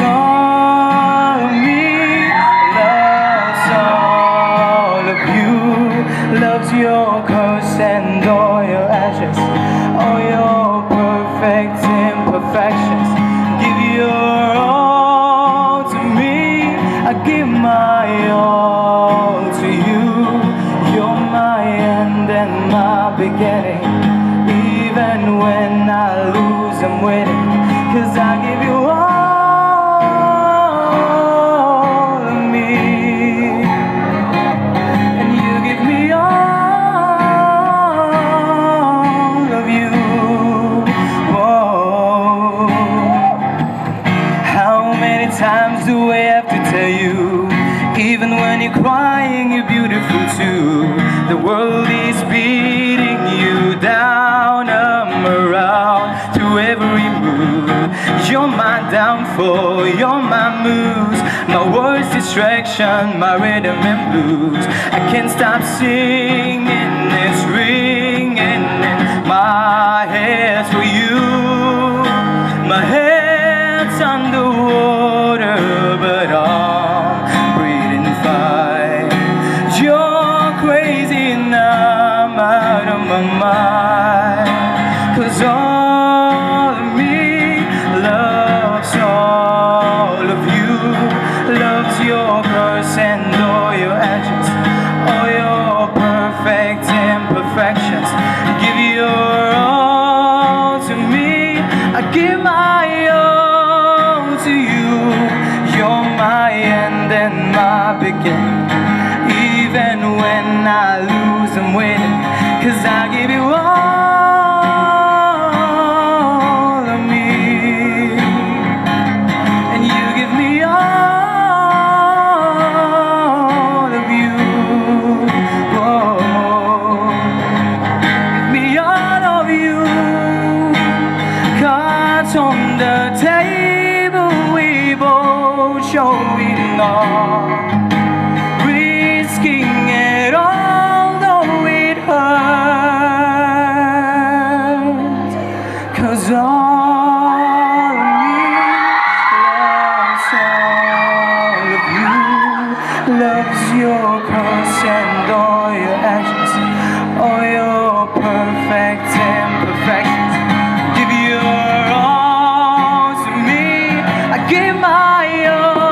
all of me loves all of you, loves your curse and all your ashes, all your perfect imperfections. Give your all to me, I give my all to you. You're my end and my beginning. Even when I lose, I'm winning, 'cause I give you all of me, and you give me all of you. Whoa. How many times do I have to tell you, even when you're crying, you're beautiful too. The world is beating you down, I'm around through every move. You're my downfall, you're my moves, my worst distraction, my rhythm and blues. I can't stop singing, it's ringing in my head for you. My head's underwater, but I'm breathing fine. You're crazy and I'm out of my mind, 'cause all of me loves all of you, loves your curse and all your actions, all your perfect imperfections. Give your all to me, I give my all to you. You're my end and my beginning. Even when I lose, I'm winning, 'cause I give you all of me, and you give me all of you. Whoa. Give me all of you. Cards on the table, we both show it all, risking it all, though it hurts, 'cause all of me loves all of you, loves your curse and all your actions, all your perfect imperfections. Give your all to me, I give my all.